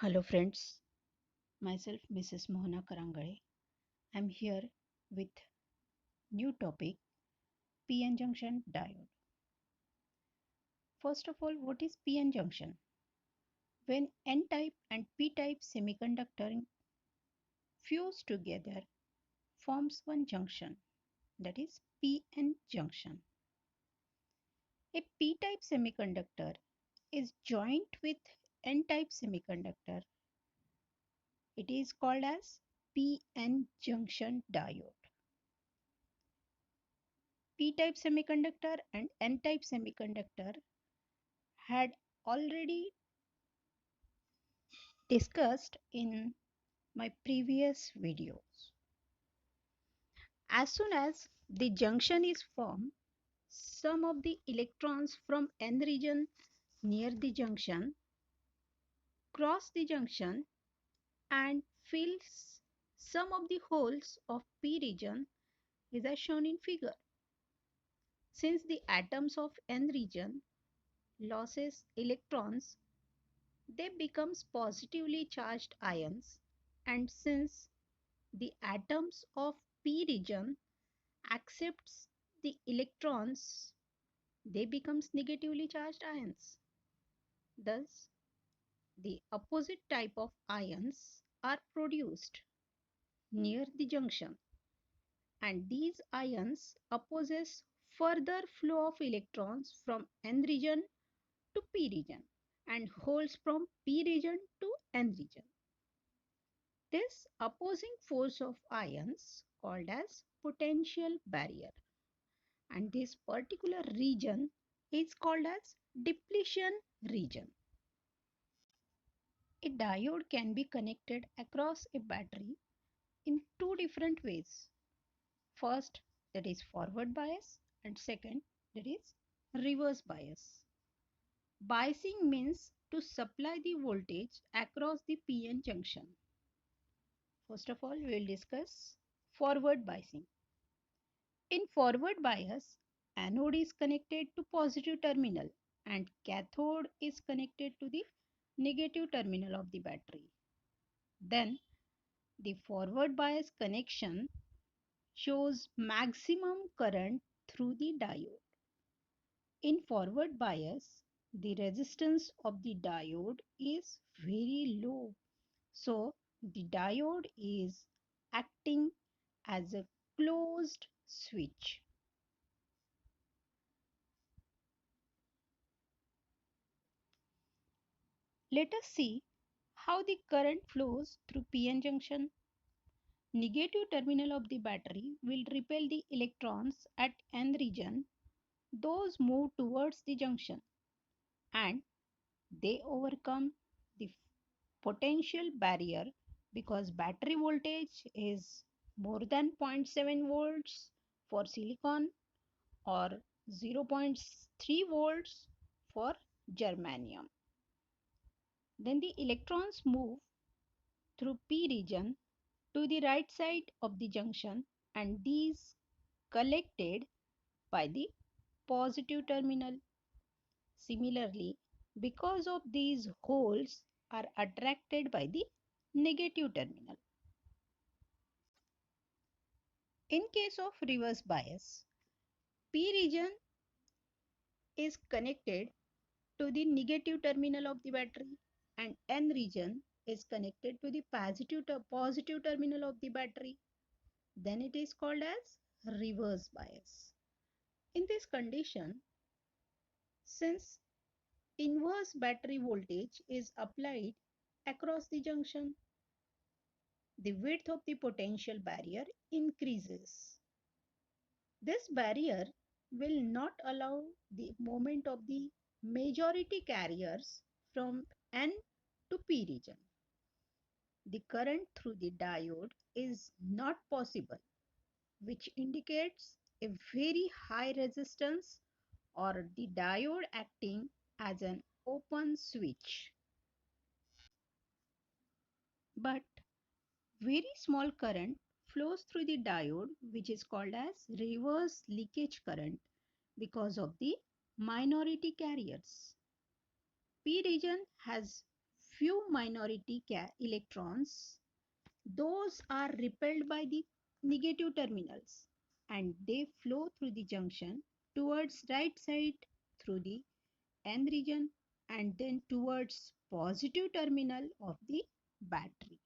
Hello friends, myself Mrs. Mohana Karangale. I'm here with new topic PN junction diode. First of all, what is PN junction? When N-type and P-type semiconductor fuse together forms one junction, that is PN junction. A P-type semiconductor is joined with N-type semiconductor. It is called as PN junction diode. P-type semiconductor and N-type semiconductor had already discussed in my previous videos. As soon as the junction is formed, some of the electrons from N region near the junction cross the junction and fills some of the holes of P region is as shown in figure. Since the atoms of N region losses electrons, they becomes positively charged ions, and since the atoms of P region accepts the electrons, they becomes negatively charged ions. Thus, the opposite type of ions are produced near the junction, and these ions opposes further flow of electrons from N region to P region and holes from P region to N region. This opposing force of ions called as potential barrier, and this particular region is called as depletion region. A diode can be connected across a battery in two different ways. First, that is forward bias, and second, that is reverse bias. Biasing means to supply the voltage across the PN junction. First of all, we will discuss forward biasing. In forward bias, anode is connected to positive terminal and cathode is connected to the negative terminal of the battery. Then the forward bias connection shows maximum current through the diode. In forward bias, the resistance of the diode is very low. So the diode is acting as a closed switch. Let us see how the current flows through PN junction. Negative terminal of the battery will repel the electrons at N region. Those move towards the junction and they overcome the potential barrier because battery voltage is more than 0.7 volts for silicon or 0.3 volts for germanium. Then the electrons move through P region to the right side of the junction and these collected by the positive terminal. Similarly, because of these holes are attracted by the negative terminal. In case of reverse bias, P region is connected to the negative terminal of the battery and N region is connected to the positive terminal of the battery. Then it is called as reverse bias. In this condition, since inverse battery voltage is applied across the junction, the width of the potential barrier increases. This barrier will not allow the movement of the majority carriers from N to P region. The current through the diode is not possible, which indicates a very high resistance or the diode acting as an open switch. But very small current flows through the diode, which is called as reverse leakage current because of the minority carriers. P region has few minority electrons. Those are repelled by the negative terminals and they flow through the junction towards right side through the N region and then towards positive terminal of the battery.